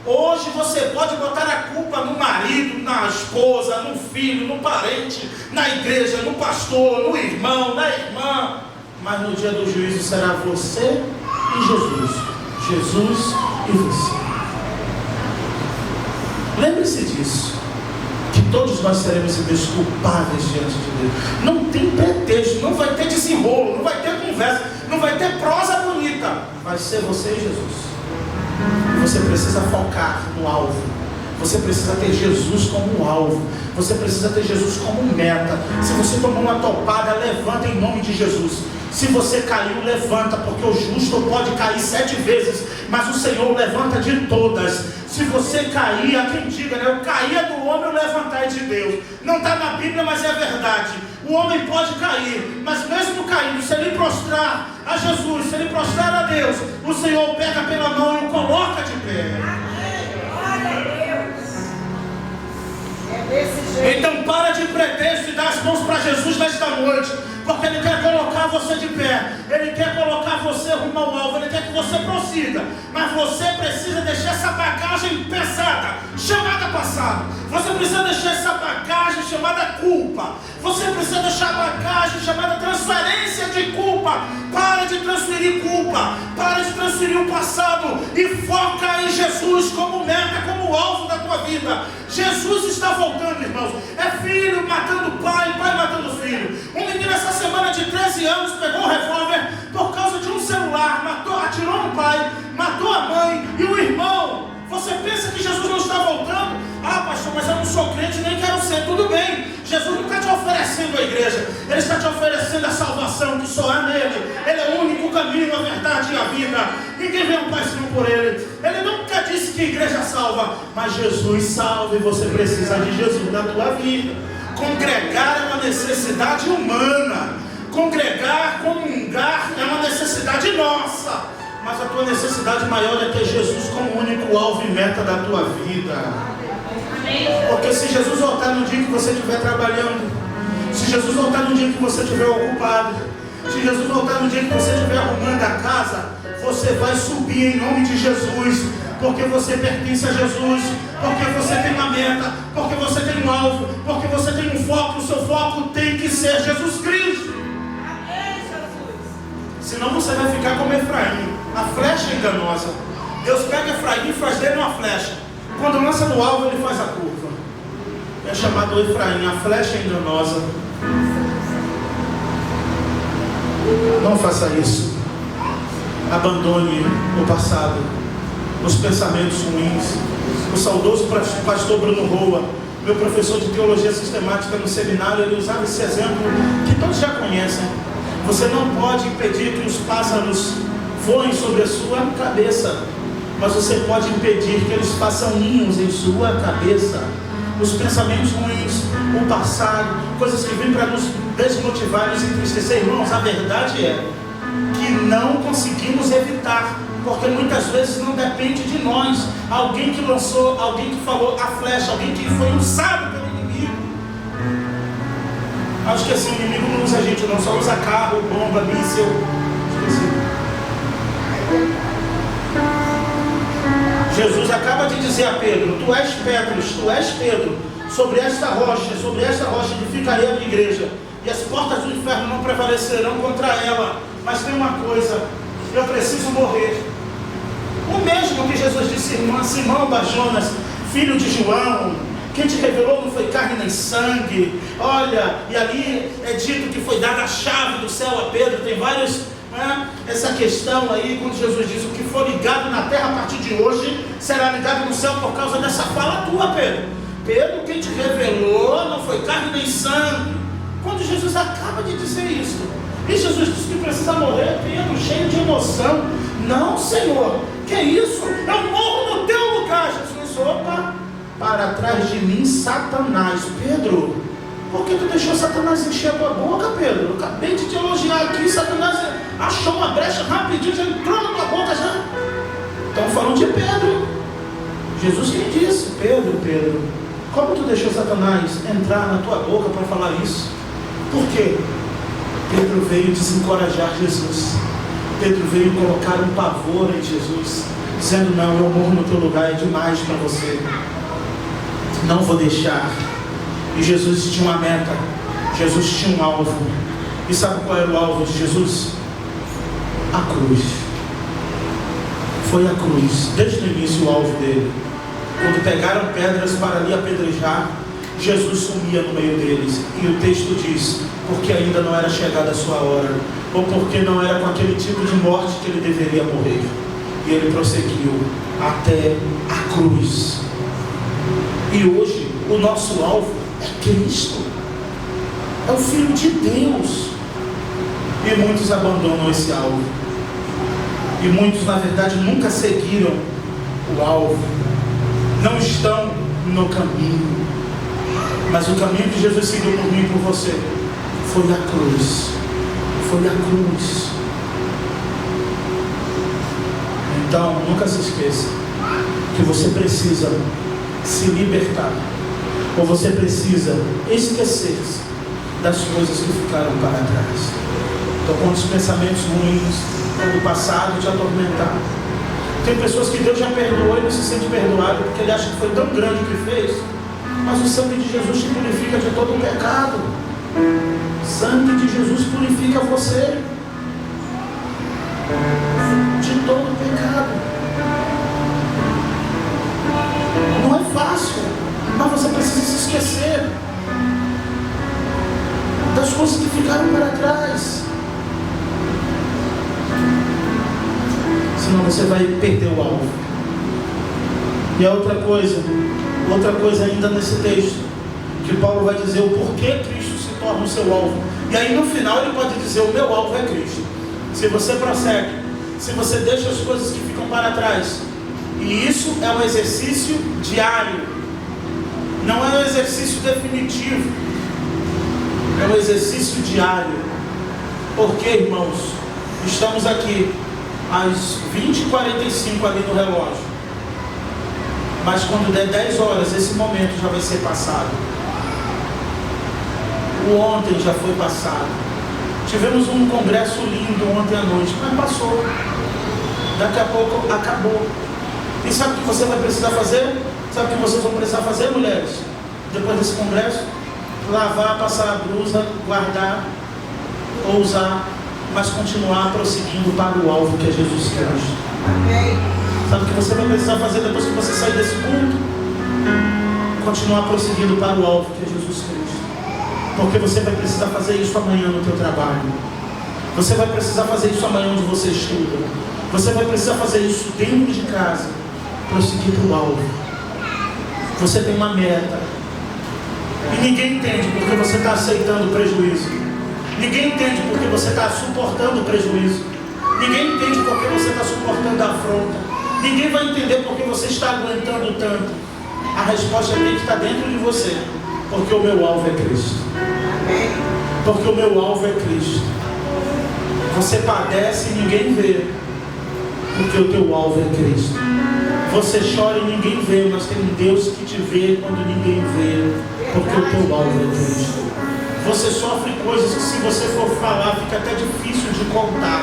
Hoje você pode botar a culpa no marido, na esposa, no filho, no parente, na igreja, no pastor, no irmão, na irmã, mas no dia do juízo será você e Jesus. Jesus e você. Lembre-se disso, que todos nós seremos indesculpáveis diante de Deus. Não tem pretexto, não vai ter desenrolo, não vai ter conversa, não vai ter prosa bonita. Vai ser você e Jesus. Você precisa focar no alvo. Você precisa ter Jesus como alvo. Você precisa ter Jesus como meta. Se você tomou uma topada, levanta em nome de Jesus. Se você caiu, levanta, porque o justo pode cair 7 vezes, mas o Senhor levanta de todas. Se você cair, há quem diga, né? O cair é do homem, o levantar é de Deus. Não está na Bíblia, mas é verdade. O homem pode cair, mas mesmo caindo, se ele prostrar a Jesus, se ele prostrar a Deus, o Senhor pega pela mão e o coloca de pé. Glória a Deus. É desse jeito. Então para de pretexto e dá as mãos para Jesus nesta noite, porque Ele quer colocar você de pé, Ele quer colocar você rumo ao alvo, Ele quer que você prossiga, mas você precisa deixar essa bagagem pesada, chamada passado. Você precisa deixar essa bagagem chamada culpa. Você precisa deixar a bagagem chamada transferência de culpa. Para de transferir culpa, para de transferir o passado e foca em Jesus como meta, como alvo da tua vida. Jesus está voltando, irmãos. É filho matando pai, pai matando filho. Um menino essa semana de 13 anos pegou um revólver por causa de um celular, atirou no pai, matou a mãe e o irmão. Você pensa que Jesus não está voltando? Ah, pastor, mas eu não sou crente, nem quero ser. Tudo bem, Jesus não está te oferecendo a igreja, Ele está te oferecendo a salvação que só há nele. Ele é o único caminho, a verdade e a vida. Ninguém vê o Pai senão por Ele. Ele nunca disse que a igreja salva, mas Jesus salva, e você precisa de Jesus na tua vida. Congregar é uma necessidade humana. Congregar, comungar é uma necessidade nossa. Mas a tua necessidade maior é ter Jesus como único alvo e meta da tua vida. Porque se Jesus voltar no dia que você estiver trabalhando, se Jesus voltar no dia que você estiver ocupado, se Jesus voltar no dia que você estiver arrumando a casa, você você vai subir em nome de Jesus, porque você pertence a Jesus, porque você tem uma meta, porque você tem um alvo, porque você tem um foco. O seu foco tem que ser Jesus Cristo. Amém, Jesus. Senão você vai ficar como Efraim, a flecha enganosa. Deus pega Efraim e faz dele uma flecha. Quando lança no alvo, ele faz a curva. É chamado Efraim, a flecha enganosa. Não faça isso. Abandone o passado, os pensamentos ruins. O saudoso pastor Bruno Roa, meu professor de teologia sistemática no seminário, ele usava esse exemplo que todos já conhecem. Você não pode impedir que os pássaros voem sobre a sua cabeça, mas você pode impedir que eles façam ninhos em sua cabeça. Os pensamentos ruins, o passado, coisas que vêm para nos desmotivar, nos entristecer. Irmãos, a verdade é que não conseguimos evitar, porque muitas vezes não depende de nós. Alguém que lançou, alguém que falou a flecha, alguém que foi usado pelo inimigo. Acho que assim, o inimigo não usa a gente não, só usa carro, bomba, míssil. Esqueci. Jesus acaba de dizer a Pedro: tu és Pedro, sobre esta rocha edificarei a minha igreja, e as portas do inferno não prevalecerão contra ela. Mas tem uma coisa, eu preciso morrer. O mesmo que Jesus disse, Simão Barjonas, filho de João, quem te revelou não foi carne nem sangue. Olha, e ali é dito que foi dada a chave do céu a Pedro. Tem vários, essa questão aí, quando Jesus diz: o que for ligado na terra a partir de hoje será ligado no céu, por causa dessa fala tua, Pedro. Pedro, quem te revelou não foi carne nem sangue. Quando Jesus acaba de dizer isso, e Jesus disse que precisa morrer, Pedro, cheio de emoção: não, Senhor, que isso? Eu morro no teu lugar. Jesus: opa, para trás de mim, Satanás. Pedro, por que tu deixou Satanás encher a tua boca, Pedro? Eu acabei de te elogiar aqui. Satanás achou uma brecha rapidinho, já entrou na tua boca já. Estão falando de Pedro. Jesus quem disse: Pedro, como tu deixou Satanás entrar na tua boca para falar isso? Por quê? Pedro veio desencorajar Jesus. Pedro veio colocar um pavor em Jesus, dizendo: não, eu morro no teu lugar, é demais para você, não vou deixar. E Jesus tinha uma meta, Jesus tinha um alvo. E sabe qual era o alvo de Jesus? A cruz. Foi a cruz, desde o início, o alvo dele. Quando pegaram pedras para lhe apedrejar, Jesus sumia no meio deles. E o texto diz: porque ainda não era chegada a sua hora, ou porque não era com aquele tipo de morte que ele deveria morrer. E ele prosseguiu até a cruz. E hoje o nosso alvo é Cristo, é o Filho de Deus. E muitos abandonam esse alvo, e muitos na verdade nunca seguiram o alvo, não estão no caminho. Mas o caminho que Jesus seguiu por mim e por você foi a cruz. Foi a cruz. Então, nunca se esqueça que você precisa se libertar, ou você precisa esquecer-se das coisas que ficaram para trás. Então, quando os pensamentos ruins do passado te atormentar, tem pessoas que Deus já perdoou e não se sente perdoado, porque ele acha que foi tão grande o que fez. Mas o sangue de Jesus te purifica de todo o pecado. O sangue de Jesus purifica você de todo o pecado. Não é fácil, mas você precisa se esquecer das coisas que ficaram para trás. Senão você vai perder o alvo. E a outra coisa ainda nesse texto, que Paulo vai dizer o porquê Cristo se torna o seu alvo. E aí no final ele pode dizer: o meu alvo é Cristo. Se você prossegue, se você deixa as coisas que ficam para trás, e isso é um exercício diário, não é um exercício definitivo, é um exercício diário. Porque, irmãos, estamos aqui às 20h45 ali no relógio, mas quando der 10 horas, esse momento já vai ser passado. O ontem já foi passado. Tivemos um congresso lindo ontem à noite, mas passou. Daqui a pouco acabou. E sabe o que você vai precisar fazer? Sabe o que vocês vão precisar fazer, mulheres? Depois desse congresso? Lavar, passar a blusa, guardar, ou usar, mas continuar prosseguindo para o alvo que é Jesus Cristo. Amém. Sabe o que você vai precisar fazer depois que você sair desse culto? Continuar prosseguindo para o alvo que é Jesus Cristo. Porque você vai precisar fazer isso amanhã no teu trabalho. Você vai precisar fazer isso amanhã onde você estuda. Você vai precisar fazer isso dentro de casa. Prosseguir para o alvo. Você tem uma meta. E ninguém entende porque você está aceitando o prejuízo. Ninguém entende porque você está suportando o prejuízo. Ninguém entende porque você está suportando a afronta. Ninguém vai entender porque você está aguentando tanto. A resposta tem que estar dentro de você. Porque o meu alvo é Cristo. Porque o meu alvo é Cristo. Você padece e ninguém vê. Porque o teu alvo é Cristo. Você chora e ninguém vê, mas tem um Deus que te vê quando ninguém vê. Porque o teu alvo é Cristo. Você sofre coisas que, se você for falar, fica até difícil de contar.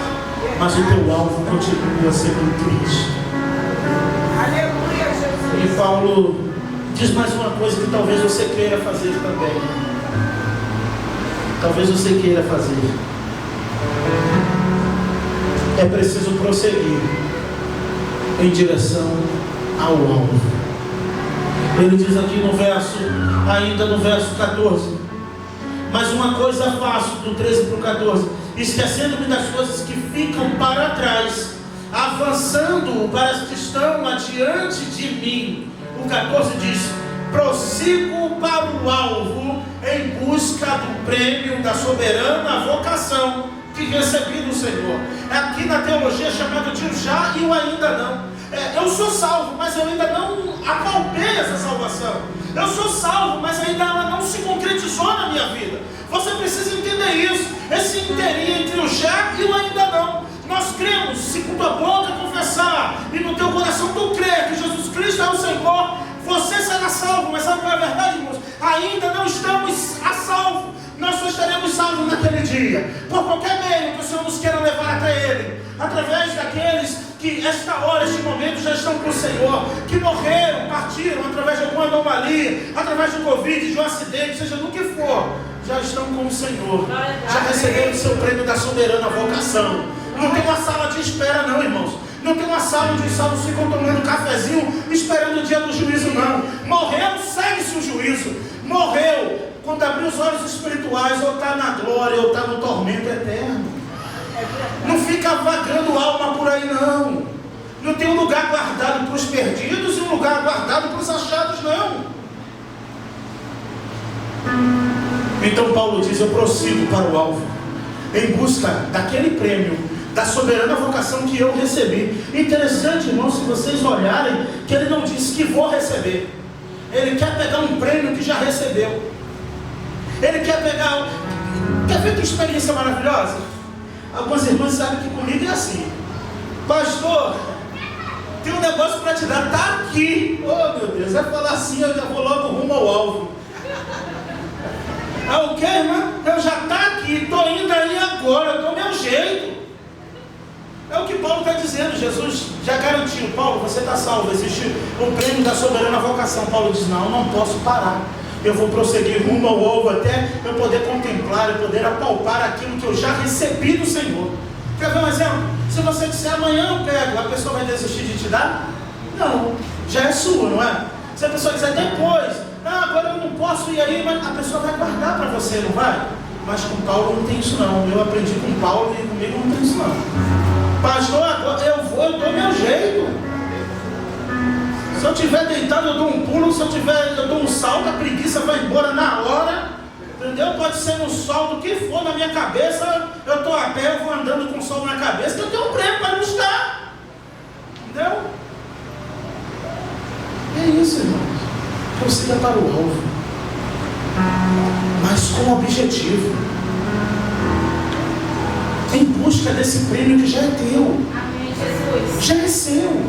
Mas o teu alvo continua sendo Cristo. Aleluia, Jesus. E Paulo diz mais uma coisa que talvez você queira fazer também. Talvez você queira fazer. É preciso prosseguir em direção ao alvo. Ele diz aqui no verso, ainda no verso 14: mas uma coisa faço, do 13 para o 14, esquecendo-me das coisas que ficam para trás, avançando para as que estão adiante de mim. O 14 diz: prossigo para o alvo, em busca do prêmio da soberana vocação que recebi do Senhor. Aqui na teologia é chamado de o já e o ainda não. Eu sou salvo, mas eu ainda não apalpei essa salvação. Eu sou salvo, mas ainda ela não se concretizou na minha vida. Você precisa entender isso. Esse inteirinho entre o já e o ainda não. Nós cremos, se com tua boca confessar e no teu coração tu crer que Jesus Cristo é o Senhor, você será salvo. Mas sabe qual é a verdade, irmãos? Ainda não estamos a salvo. Nós só estaremos salvos naquele dia, por qualquer meio que o Senhor nos queira levar até Ele, através daqueles que esta hora, este momento já estão com o Senhor, que morreram, partiram através de alguma anomalia, através do Covid, de um acidente, seja do que for, já estão com o Senhor, já receberam o seu prêmio da soberana vocação. Não tem uma sala de espera não, irmãos. Não tem uma sala onde os salvos ficam tomando cafezinho esperando o dia do juízo, não. Morreu, segue-se o juízo. Morreu, quando abrir os olhos espirituais, ou está na glória, ou está no tormento eterno. Não fica vagando alma por aí, não. Não tem um lugar guardado para os perdidos e um lugar guardado para os achados, não. Então Paulo diz: eu prossigo para o alvo, em busca daquele prêmio da soberana vocação que eu recebi. Interessante, irmão, se vocês olharem, que ele não disse que vou receber. Ele quer pegar um prêmio que já recebeu. Ele quer pegar... Quer ver que experiência maravilhosa? Algumas irmãs sabem que comigo é assim: pastor, tem um negócio para te dar, está aqui. Oh meu Deus, vai falar assim, eu já vou logo rumo ao alvo. Ah, o que, irmã? Eu já está aqui, estou indo aí agora, eu dou meu jeito. É o que Paulo está dizendo. Jesus já garantiu: Paulo, você está salvo, existe o prêmio da soberana vocação. Paulo diz: não, eu não posso parar. Eu vou prosseguir rumo ao alvo até eu poder contemplar, eu poder apalpar aquilo que eu já recebi do Senhor. Quer ver um exemplo? Se você disser amanhã eu pego, a pessoa vai desistir de te dar? Não, já é sua, não é? Se a pessoa dizer depois, agora eu não posso ir aí, mas a pessoa vai guardar para você, não vai? Mas com Paulo não tem isso não. Eu aprendi com Paulo e comigo não tem isso não. Pastor, agora eu dou meu jeito. Se eu estiver deitado, eu dou um pulo. Se eu dou um salto, a preguiça vai embora na hora. Entendeu? Pode ser no sol, do que for na minha cabeça. Eu estou a pé, eu vou andando com o sol na cabeça, que eu tenho um prêmio para buscar. Entendeu? É isso, irmãos. Prossiga para o alvo, mas com objetivo, em busca desse prêmio que já é teu. Amém, Jesus. Já é seu.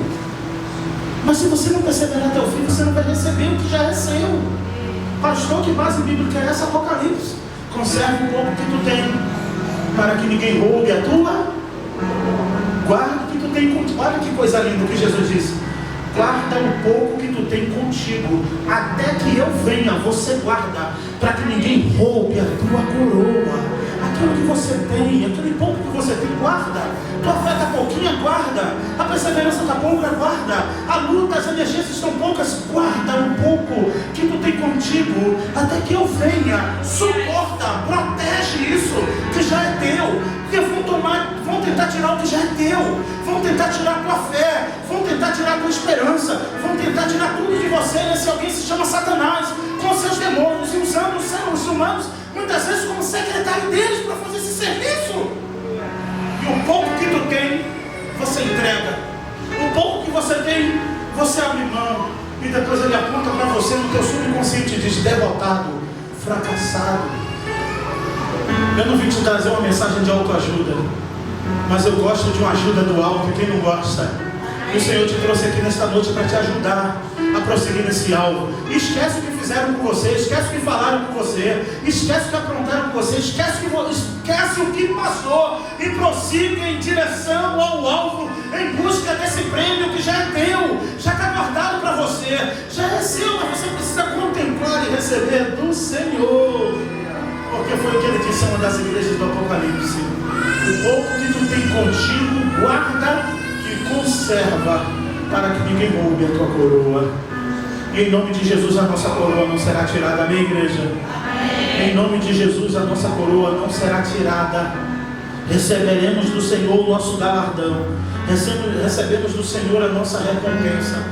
Mas se você não perseverar até o fim, você não vai receber o que já é seu. Pastor, que base bíblica é essa? Apocalipse. Conserve o pouco que tu tem, para que ninguém roube a tua. Guarda o que tu tem, olha que coisa linda que Jesus disse: guarda o pouco que tu tem contigo, até que eu venha. Você guarda, para que ninguém roube a tua coroa. Aquilo que você tem, aquele pouco que você tem, guarda. Tua fé está pouquinha, guarda. A perseverança está pouca, guarda. A luta, as energias estão poucas, guarda um pouco que tu tem contigo, até que eu venha. Suporta, protege isso que já é teu. Porque vão tentar tirar o que já é teu. Vão tentar tirar a tua fé. Vão tentar tirar a tua esperança. Vão tentar tirar tudo de você. Esse alguém se chama Satanás, com seus demônios, e usando os seres humanos muitas vezes como secretário deles para fazer esse serviço. E o pouco que tu tem, você entrega. O pouco que você tem, você abre mão. E depois ele aponta para você no teu subconsciente e diz: derrotado, fracassado. Eu não vim te trazer uma mensagem de autoajuda, mas eu gosto de uma ajuda do alto. E quem não gosta? E o Senhor te trouxe aqui nesta noite para te ajudar a prosseguir nesse alvo. Esquece o que fizeram com você, esquece o que falaram com você, esquece o que aprontaram com você, esquece o que passou e prossiga em direção ao alvo, em busca desse prêmio que já é teu, já está guardado para você, já é seu, mas você precisa contemplar e receber do Senhor. Porque foi o que ele disse em uma das igrejas do Apocalipse: o pouco que tu tem contigo, guarda e conserva, para que ninguém roube a tua coroa. E em nome de Jesus a nossa coroa não será tirada. Amém, igreja? Amém. Em nome de Jesus a nossa coroa não será tirada. Receberemos do Senhor o nosso galardão. Recebemos do Senhor a nossa recompensa.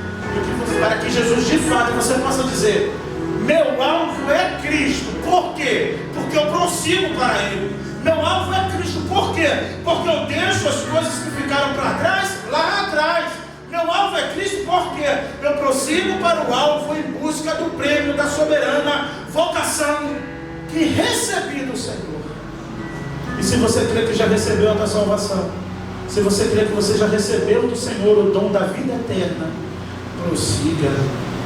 Para que Jesus de fato você possa dizer: meu alvo é Cristo. Por quê? Porque eu prossigo para Ele. Meu alvo é Cristo. Por quê? Porque eu deixo as coisas que ficaram para trás, lá atrás. Meu alvo é Cristo porque eu prossigo para o alvo em busca do prêmio da soberana vocação que recebi do Senhor. E se você crê que já recebeu a tua salvação, se você crê que você já recebeu do Senhor o dom da vida eterna, prossiga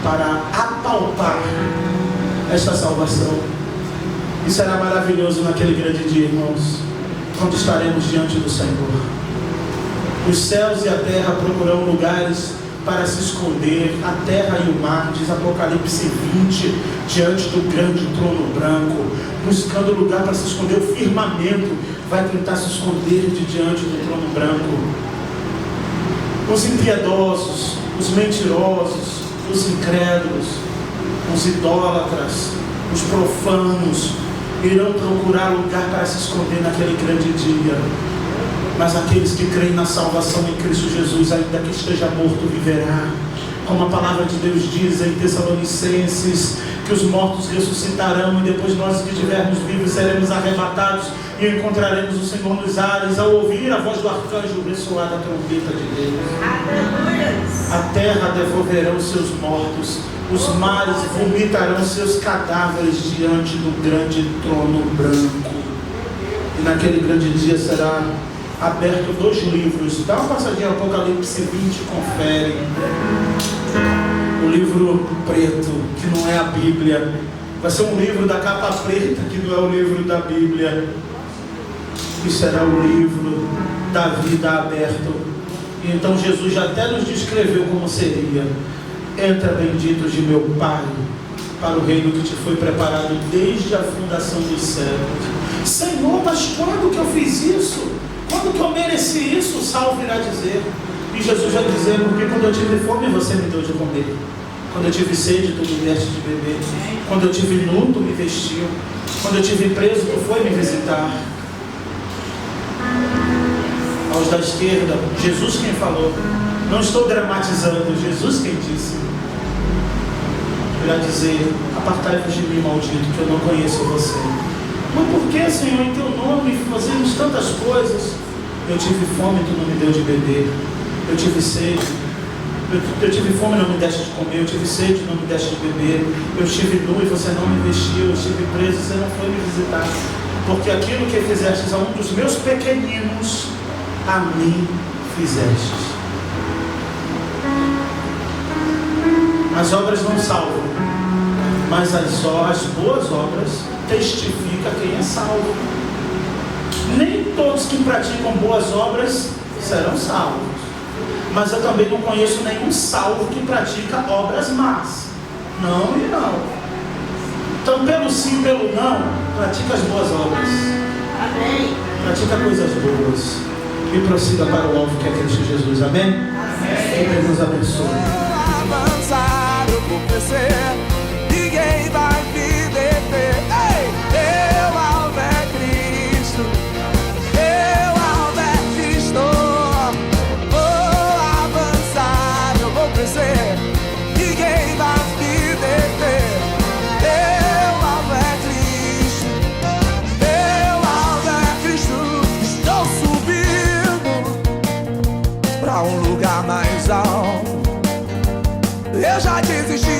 para apalpar esta salvação. E será maravilhoso naquele grande dia, irmãos, quando estaremos diante do Senhor. Os céus e a terra procurarão lugares para se esconder, a terra e o mar, diz Apocalipse 20, diante do grande trono branco, buscando lugar para se esconder. O firmamento vai tentar se esconder de diante do trono branco. Os impiedosos, os mentirosos, os incrédulos, os idólatras, os profanos irão procurar lugar para se esconder naquele grande dia. Mas aqueles que creem na salvação em Cristo Jesus, ainda que esteja morto, viverá. Como a palavra de Deus diz em Tessalonicenses, que os mortos ressuscitarão, e depois nós que estivermos vivos seremos arrebatados e encontraremos o Senhor nos ares, ao ouvir a voz do arcanjo ressoar da trombeta de Deus. A terra devolverá os seus mortos, os mares vomitarão seus cadáveres diante do grande trono branco. E naquele grande dia será aberto 2 livros. Dá uma passadinha ao Apocalipse 20, confere. O livro preto, que não é a Bíblia, vai ser um livro da capa preta, que não é o livro da Bíblia, que será o livro da vida aberto. E então Jesus já até nos descreveu como seria: entra, benditos de meu Pai, para o reino que te foi preparado desde a fundação dos séculos. Senhor, mas quando que eu fiz isso? Quando que eu mereci isso? O salvo irá dizer. E Jesus vai dizer: porque quando eu tive fome, você me deu de comer. Quando eu tive sede, tu me deste de beber. Quando eu tive nu, tu me vestiu. Quando eu tive preso, tu foi me visitar. Aos da esquerda, Jesus quem falou. Não estou dramatizando, Jesus quem disse. Irá dizer: apartai-vos de mim, maldito, que eu não conheço você. Mas por que, Senhor, em teu nome fazemos tantas coisas? Eu tive fome e tu não me deu de beber. Eu tive sede. Eu tive fome e não me deste de comer. Eu tive sede e não me deste de beber. Eu estive nu e você não me vestiu. Eu estive preso e você não foi me visitar. Porque aquilo que fizestes a um dos meus pequeninos, a mim fizestes. As obras não salvam, mas as boas obras testificam quem é salvo. Nem todos que praticam boas obras serão salvos, Mas eu também não conheço nenhum salvo que pratica obras más. Não e não. Então, pelo sim, pelo não, pratica as boas obras. Amém. Pratica coisas boas. E prossiga para o alvo que é Cristo Jesus. Amém? Que Deus nos abençoe. Avançar, eu vou crescer. Ninguém vai me deter. Ei, eu alvo é Cristo. Eu alvo é Cristo. Vou avançar, eu vou crescer. Ninguém vai me deter. Eu alvo é Cristo. Eu alvo é Cristo. Estou subindo pra um lugar mais alto. Eu já desisti